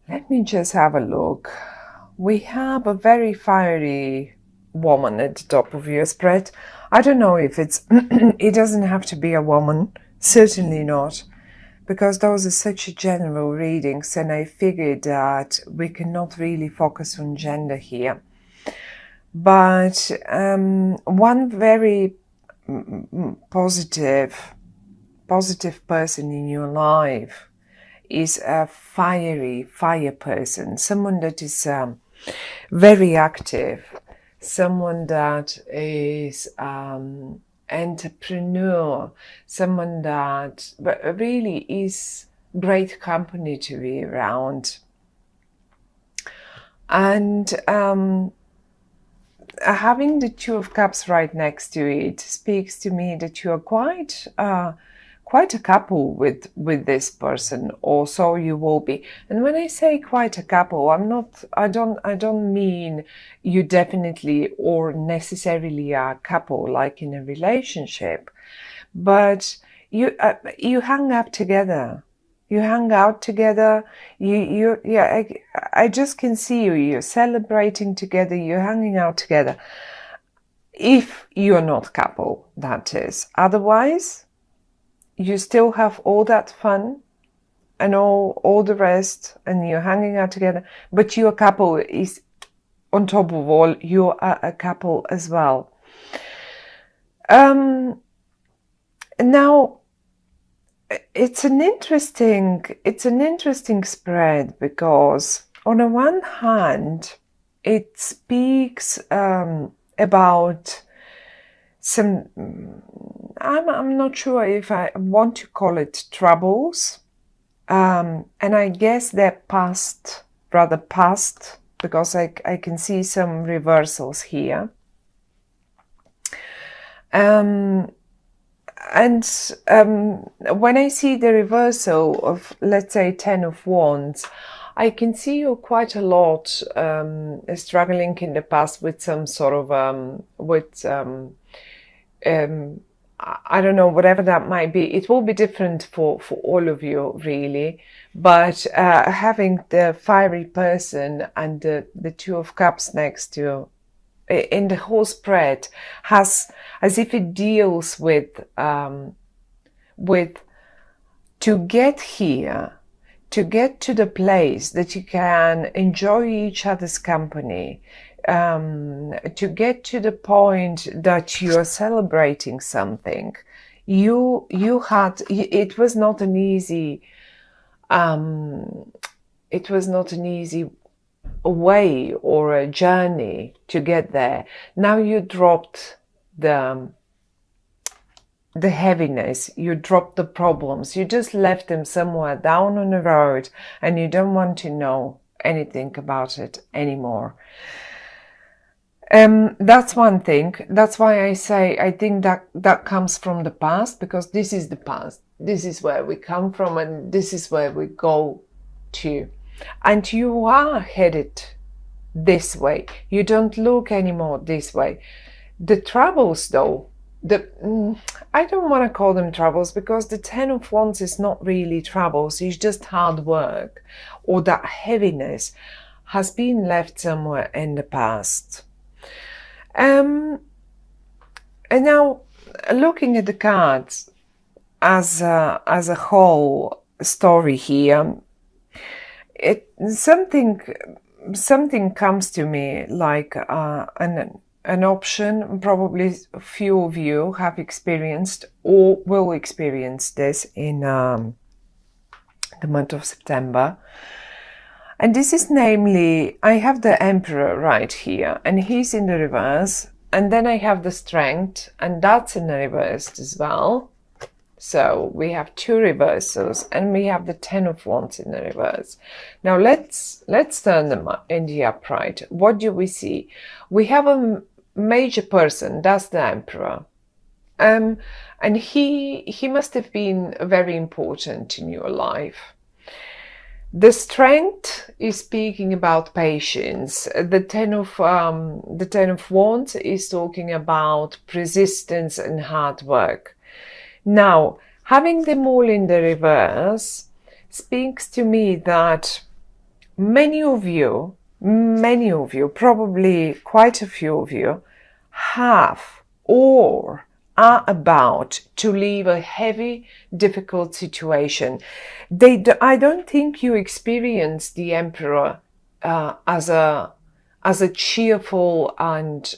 Let me just have a look. We have a very fiery woman at the top of your spread. I don't know if it's, it doesn't have to be a woman, certainly not, because those are such general readings, and I figured that we cannot really focus on gender here. But one very positive person in your life is a fire person, someone that is very active, someone that is entrepreneur, someone that really is great company to be around. And having the Two of Cups right next to it speaks to me that you are quite a couple with this person, or so you will be. And when I say quite a couple, I don't mean you definitely or necessarily are a couple like in a relationship, but you hang up together. You hang out together. I just can see you. You're celebrating together. You're hanging out together. If you're not couple, that is. Otherwise, you still have all that fun and all the rest, and you're hanging out together. But your couple is, on top of all, you are a couple as well. Now, it's an interesting spread, because on the one hand it speaks about some, I'm not sure if I want to call it troubles, and I guess they're rather past, because I can see some reversals here. And when I see the reversal of, let's say, Ten of Wands, I can see you quite a lot struggling in the past with some sort of, I don't know, whatever that might be. It will be different for all of you, really. But having the fiery person and the Two of Cups next to in the whole spread has, as if it deals with to get here, to get to the place that you can enjoy each other's company, to get to the point that you're celebrating something. It was not an easy way or a journey to get there. Now you dropped the heaviness, you dropped the problems, you just left them somewhere down on the road, and you don't want to know anything about it anymore. That's one thing. That's why I say I think that comes from the past, because this is the past. This is where we come from, and this is where we go to. And you are headed this way. You don't look anymore this way. The troubles, though, I don't want to call them troubles, because the Ten of Wands is not really troubles. It's just hard work, or that heaviness has been left somewhere in the past. And now, looking at the cards as a whole story here, something comes to me like an option. Probably a few of you have experienced or will experience this in the month of September. And this is namely, I have the Emperor right here, and he's in the reverse. And then I have the Strength, and that's in the reverse as well. So we have two reversals, and we have the Ten of Wands in the reverse. Now let's turn them in the upright. What do we see? We have a major person, that's the Emperor. And he must have been very important in your life. The Strength is speaking about patience. The Ten of Wands is talking about persistence and hard work. Now, having them all in the reverse speaks to me that many of you, probably quite a few of you, have or are about to leave a heavy, difficult situation. I don't think you experience the Emperor as a cheerful and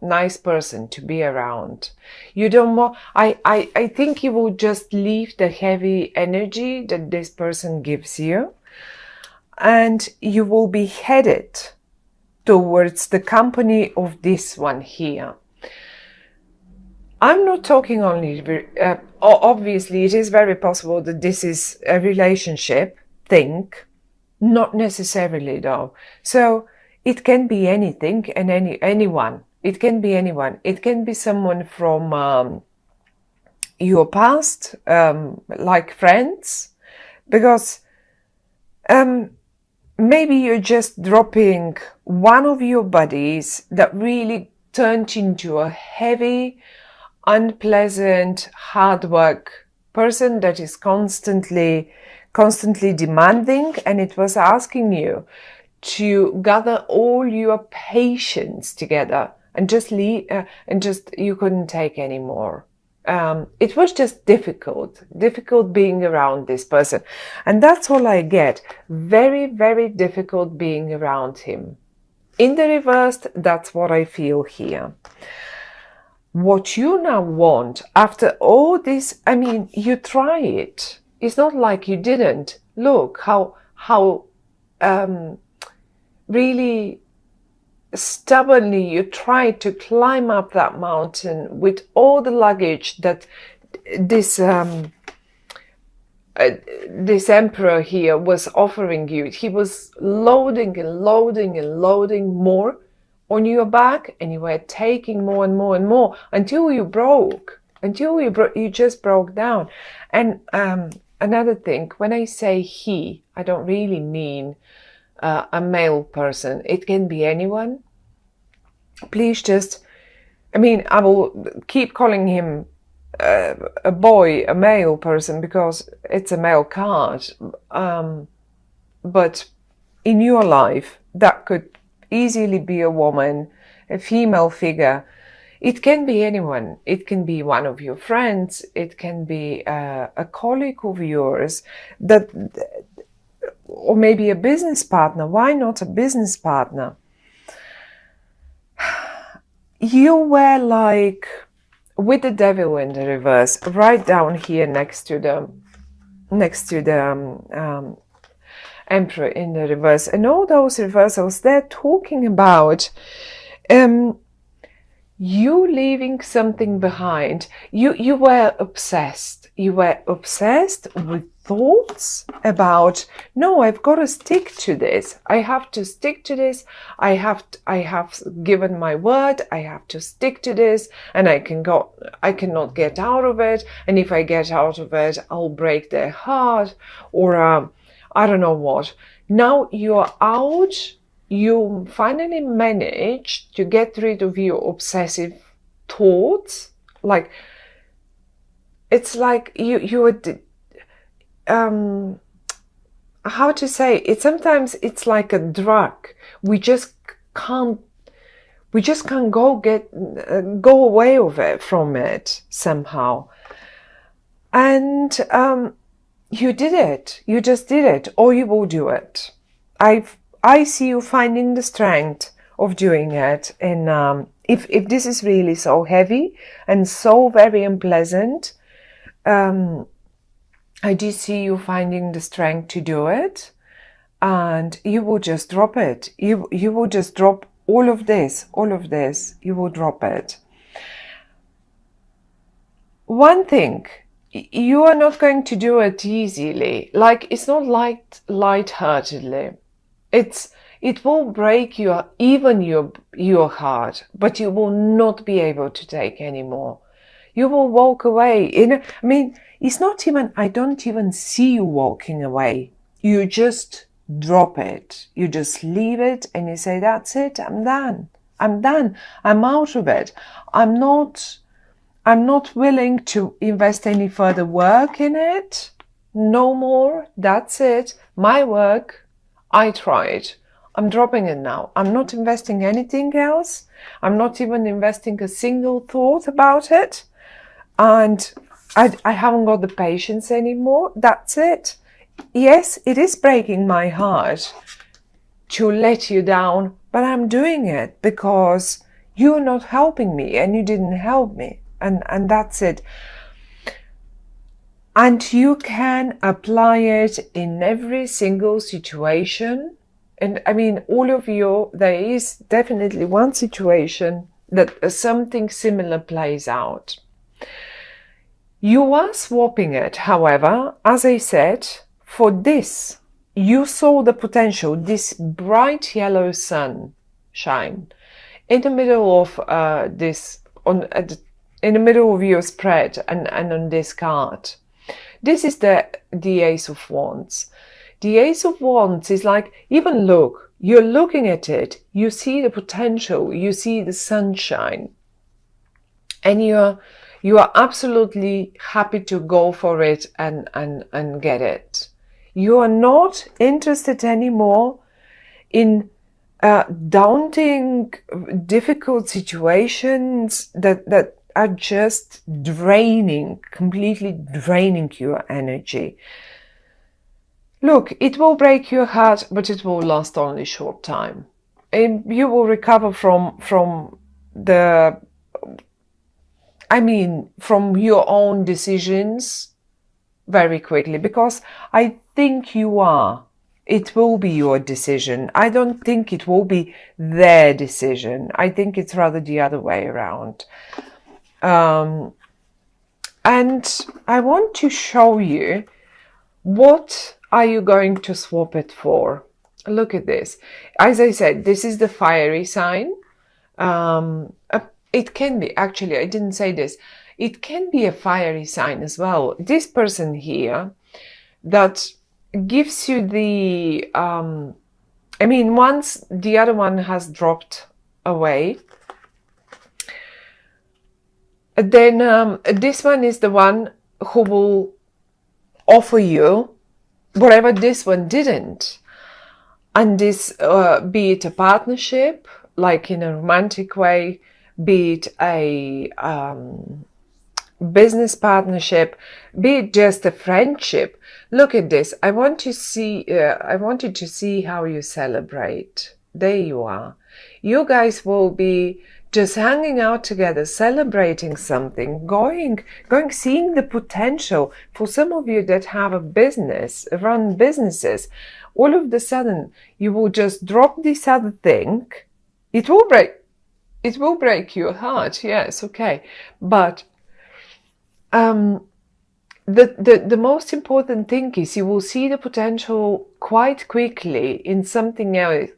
nice person to be around. You don't want. I think you will just leave the heavy energy that this person gives you, and you will be headed towards the company of this one here. I'm not talking only, obviously it is very possible that this is a relationship thing, not necessarily though. So it can be anything and anyone. It can be anyone. It can be someone from your past, like friends, because maybe you're just dropping one of your buddies that really turned into a heavy, unpleasant, hard work person that is constantly demanding, and it was asking you to gather all your patience together and just leave, and just you couldn't take anymore. It was just difficult being around this person, and that's all I get. Very, very difficult being around him. In the reversed, that's what I feel here. What you now want after all this, I mean, you try it. It's not like you didn't. Look how really stubbornly you tried to climb up that mountain with all the luggage that this this emperor here was offering you. He was loading and loading and loading more on your back, and you were taking more and more and more until you broke, you just broke down. And another thing, when I say he, I don't really mean a male person. It can be anyone. Please just, I mean, I will keep calling him a boy, a male person, because it's a male card. But in your life, that could easily be a woman, a female figure. It can be anyone. It can be one of your friends. It can be a colleague of yours, that, or maybe a business partner. Why not a business partner? You were like with the devil in the reverse, right down here next to the emperor in the reverse, and all those reversals, they're talking about you leaving something behind. You were obsessed. You were obsessed with thoughts about, no, I've got to stick to this. I have to stick to this. I have given my word. I have to stick to this, and I cannot get out of it. And if I get out of it, I'll break their heart, or I don't know what. Now you're out. You finally managed to get rid of your obsessive thoughts. Like, it's like you were, how to say it? Sometimes it's like a drug. We just can't go away with it, from it somehow. And you did it. You just did it, or you will do it. I see you finding the strength of doing it. And if this is really so heavy and so very unpleasant, I do see you finding the strength to do it, and you will just drop it. You will just drop all of this. You will drop it. One thing, you are not going to do it easily. Like, it's not light-heartedly. It will break your heart, but you will not be able to take anymore. You will walk away. I mean, it's not even, I don't even see you walking away. You just drop it. You just leave it, and you say, that's it. I'm done. I'm out of it. I'm not willing to invest any further work in it. No more. That's it. My work. I tried. I'm dropping it now. I'm not investing anything else. I'm not even investing a single thought about it. And I haven't got the patience anymore. That's it. Yes, it is breaking my heart to let you down, but I'm doing it because you're not helping me and you didn't help me. And that's it. And you can apply it in every single situation. And I mean, all of you, there is definitely one situation that something similar plays out. You are swapping it, however, as I said, for this. You saw the potential, this bright yellow sun shine in the middle of in the middle of your spread and on this card. This is the Ace of Wands. The Ace of Wands is like, even look, you're looking at it, you see the potential, you see the sunshine, and you are absolutely happy to go for it and get it. You are not interested anymore in daunting, difficult situations that are just draining, completely draining your energy. Look, it will break your heart, but it will last only a short time. And you will recover from your own decisions very quickly, because I think you are. It will be your decision. I don't think it will be their decision. I think it's rather the other way around. And I want to show you, what are you going to swap it for? Look at this. As I said, this is the fiery sign. It can be, actually, I didn't say this. It can be a fiery sign as well. This person here that gives you the, once the other one has dropped away, then this one is the one who will offer you whatever this one didn't. And this, be it a partnership, like in a romantic way, be it a business partnership, be it just a friendship. Look at this. I wanted to see how you celebrate. There you are. You guys will be just hanging out together, celebrating something, seeing the potential. For some of you that have a business, run businesses, all of a sudden you will just drop this other thing. It will break your heart, yes, okay. But the most important thing is you will see the potential quite quickly in something else,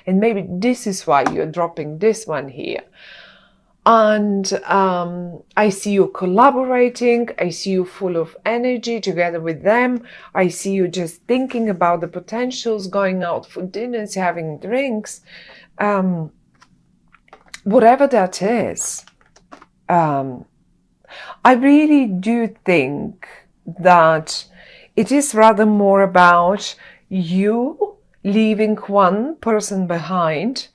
and maybe this is why you're dropping this one here. And I see you collaborating, I see you full of energy together with them, I see you just thinking about the potentials, going out for dinners, having drinks, whatever that is. I really do think that it is rather more about you leaving one person behind.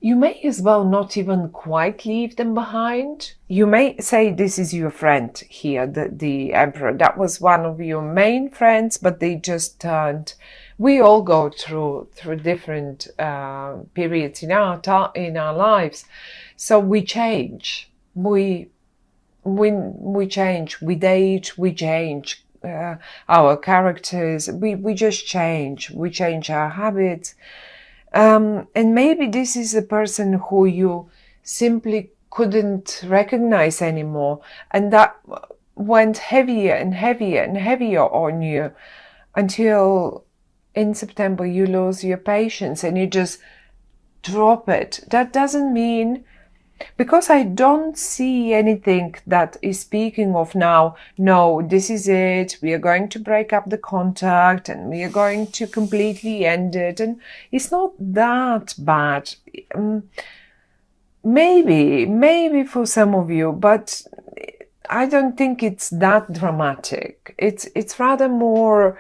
You may as well not even quite leave them behind. You may say this is your friend here, the Emperor. That was one of your main friends, but they just turned. We all go through different periods in our lives, so we change. We change. We date. We change our characters. We just change. We change our habits. And maybe this is a person who you simply couldn't recognize anymore, and that went heavier and heavier and heavier on you until in September you lose your patience and you just drop it. That doesn't mean, because I don't see anything that is speaking of now, no, this is it, we are going to break up the contact and we are going to completely end it, and it's not that bad. Maybe for some of you, but I don't think it's that dramatic. It's rather more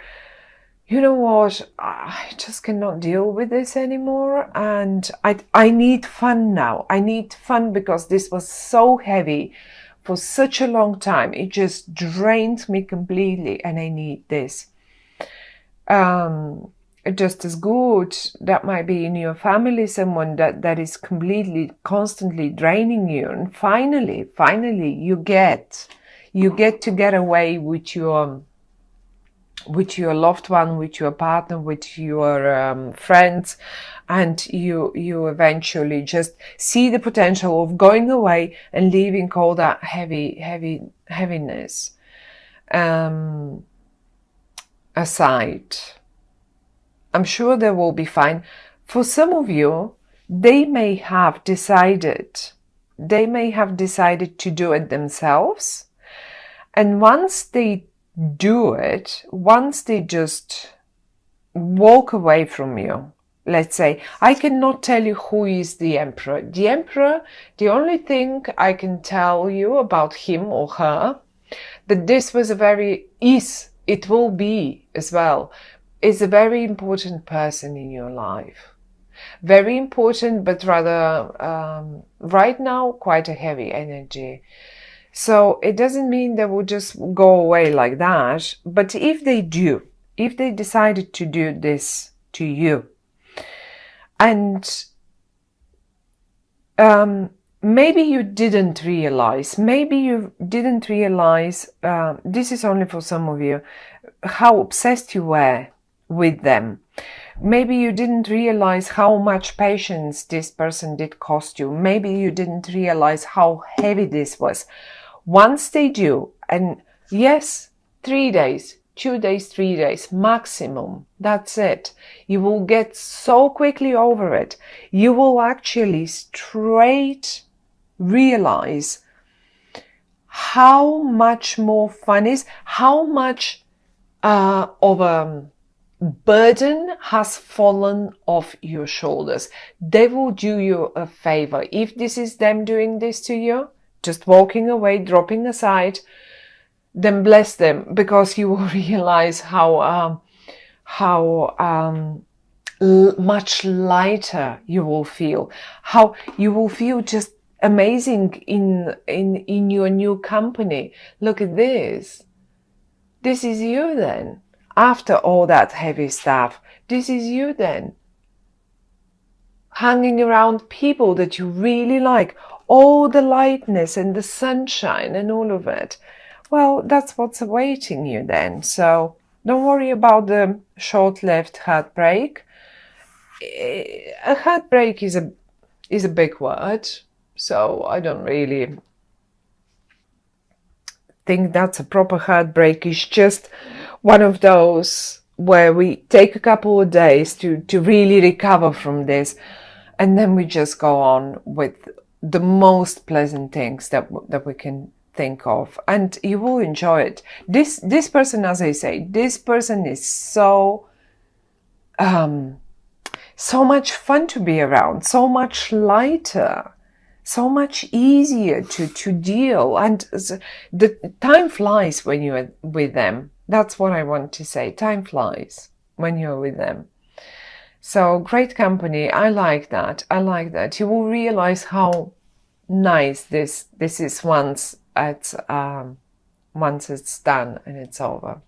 you know what, I just cannot deal with this anymore, and I need fun now. I need fun because this was so heavy for such a long time. It just drained me completely, and I need this. Just as good, that might be in your family someone that is completely, constantly draining you, and finally you get to get away with your loved one, with your partner, with your friends, and you eventually just see the potential of going away and leaving all that heaviness aside. I'm sure they will be fine. For some of you, they may have decided to do it themselves, and once they do it, once they just walk away from you, let's say, I cannot tell you who is the emperor. The emperor, the only thing I can tell you about him or her, that this was it will be as well, is a very important person in your life. Very important, but rather, right now, quite a heavy energy. So it doesn't mean they will just go away like that. But if they do, if they decided to do this to you, and maybe you didn't realize, this is only for some of you, how obsessed you were with them. Maybe you didn't realize how much patience this person did cost you. Maybe you didn't realize how heavy this was. Once they do, and yes, 3 days, 2 days, 3 days maximum, that's it. You will get so quickly over it. You will actually straight realize how much more fun is, how much of a burden has fallen off your shoulders. They will do you a favor. If this is them doing this to you, just walking away, dropping aside, then bless them, because you will realize how much lighter you will feel, how you will feel just amazing in your new company. Look at this. This is you then. After all that heavy stuff, this is you then. Hanging around people that you really like, all the lightness and the sunshine and all of it. Well, that's what's awaiting you then. So don't worry about the short-lived heartbreak. A heartbreak is a big word, so I don't really think that's a proper heartbreak. It's just one of those where we take a couple of days to really recover from this, and then we just go on with the most pleasant things that we can think of, and you will enjoy it. This person, as I say, this person is so much fun to be around, so much lighter, so much easier to deal, and the time flies when you're with them. That's what I want to say. Time flies when you're with them. So great company. I like that. You will realize how nice this is once it's done and it's over.